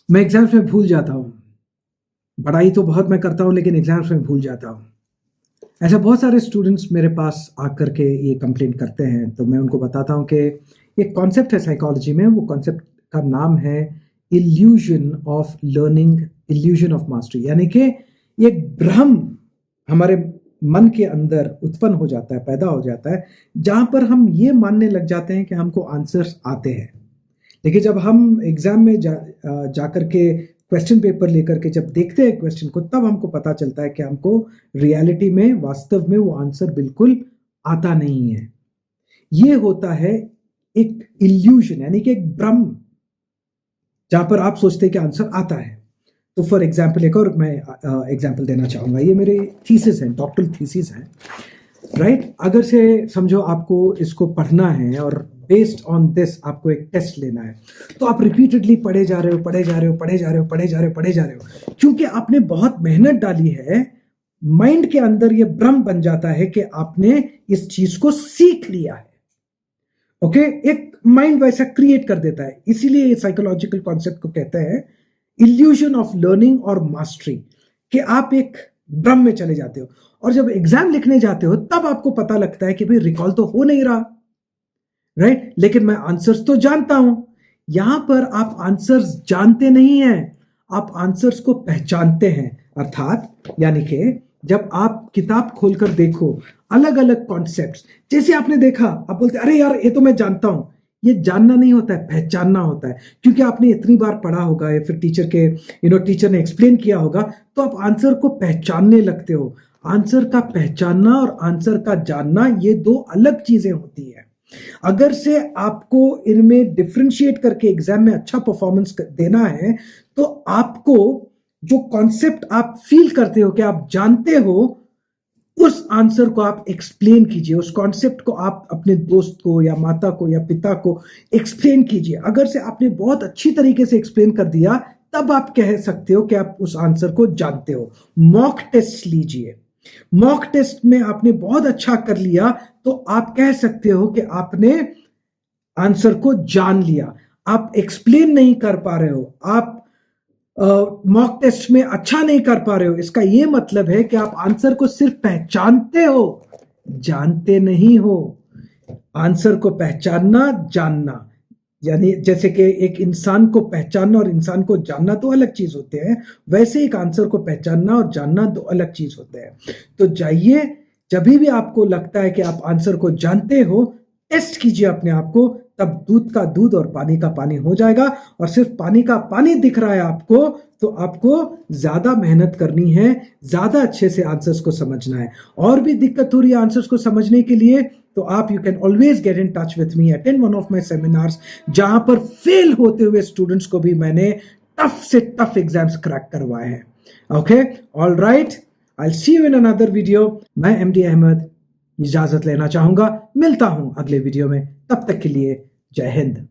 मैं एग्जाम्स में भूल जाता हूँ। पढ़ाई तो बहुत मैं करता हूँ लेकिन एग्जाम्स में भूल जाता हूँ। ऐसा बहुत सारे स्टूडेंट्स मेरे पास आकर के ये कंप्लेन करते हैं, तो मैं उनको बताता हूँ कि एक कॉन्सेप्ट है साइकोलॉजी में, वो कॉन्सेप्ट का नाम है illusion of learning, illusion of mastery. यानी कि एक भ्रम हमारे मन के अंदर उत्पन्न हो जाता है, पैदा हो जाता है, जहां पर हम ये मानने लग जाते हैं कि हमको आंसर्स आते हैं। लेकिन जब हम एग्जाम में जाकर के क्वेश्चन पेपर लेकर के जब देखते हैं क्वेश्चन को, तब हमको पता चलता है कि हमको रियलिटी में, वास्तव में वो आंसर बिल्कुल आता नहीं है। ये होता है एक इल्यूजन, यानी कि एक भ्रम, जहां पर आप सोचते हैं कि आंसर आता है। तो फॉर एग्जाम्पल एक और मैं एग्जाम्पल देना चाहूंगा। ये मेरे थीसिस है, डॉक्टरल थीसिस है, राइट। अगर से समझो आपको इसको पढ़ना है और बेस्ड ऑन दिस आपको एक टेस्ट लेना है, तो आप रिपीटेडली पढ़े जा रहे हो, पढ़े जा रहे हो, पढ़े जा रहे हो, पढ़े जा रहे हो, पढ़े जा रहे हो, क्योंकि आपने बहुत मेहनत डाली है। माइंड के अंदर ये भ्रम बन जाता है कि आपने इस चीज को सीख लिया है। ओके, एक माइंड वैसा क्रिएट कर देता है। इसीलिए ये साइकोलॉजिकल कॉन्सेप्ट को कहते हैं इल्यूजन ऑफ लर्निंग और मास्टरी, कि आप एक भ्रम में चले जाते हो और जब एग्जाम लिखने जाते हो तब आपको पता लगता है कि भाई रिकॉल तो हो नहीं रहा, राइट, लेकिन मैं आंसर्स तो जानता हूं। यहां पर आप आंसर्स जानते नहीं हैं, आप आंसर्स को पहचानते हैं। अर्थात यानी कि जब आप किताब खोलकर देखो अलग अलग कॉन्सेप्ट्स, जैसे आपने देखा, आप बोलते अरे यार ये तो मैं जानता हूं। ये जानना नहीं होता है, पहचानना होता है, क्योंकि आपने इतनी बार पढ़ा होगा या फिर टीचर के टीचर ने एक्सप्लेन किया होगा, तो आप आंसर को पहचानने लगते हो। आंसर का पहचानना और आंसर का जानना ये दो अलग चीजें होती है। अगर से आपको इनमें डिफरेंशिएट करके एग्जाम में अच्छा परफॉर्मेंस देना है, तो आपको जो कॉन्सेप्ट आप फील करते हो कि आप जानते हो, उस आंसर को आप एक्सप्लेन कीजिए। उस कॉन्सेप्ट को आप अपने दोस्त को या माता को या पिता को एक्सप्लेन कीजिए। अगर से आपने बहुत अच्छी तरीके से एक्सप्लेन कर दिया, तब आप कह सकते हो कि आप उस आंसर को जानते हो। मॉक टेस्ट लीजिए। मॉक टेस्ट में आपने बहुत अच्छा कर लिया, तो आप कह सकते हो कि आपने आंसर को जान लिया। आप एक्सप्लेन नहीं कर पा रहे हो, आप मॉक टेस्ट में अच्छा नहीं कर पा रहे हो, इसका यह मतलब है कि आप आंसर को सिर्फ पहचानते हो, जानते नहीं हो। आंसर को पहचानना, जानना, यानी जैसे कि एक इंसान को पहचानना और इंसान को जानना दो अलग चीज होते हैं, वैसे एक आंसर को पहचानना और जानना दो अलग चीज होते हैं। तो जाइए, जब भी आपको लगता है कि आप आंसर को जानते हो, टेस्ट कीजिए अपने आप को, तब दूध का दूध और पानी का पानी हो जाएगा। और सिर्फ पानी का पानी दिख रहा है आपको, तो आपको ज्यादा मेहनत करनी है, ज्यादा अच्छे से आंसर्स को समझना है। और भी दिक्कत हो रही है आंसर्स को समझने के लिए, तो आप you can always get in touch with me, attend one of my seminars, जहां पर फेल होते हुए स्टूडेंट्स को भी मैंने टफ से टफ एग्जाम्स क्रैक करवाए हैं। Okay, all right, I will see you in another video. मैं एमडी अहमद इजाजत लेना चाहूंगा, मिलता हूं अगले वीडियो में। तब तक के लिए जय हिंद।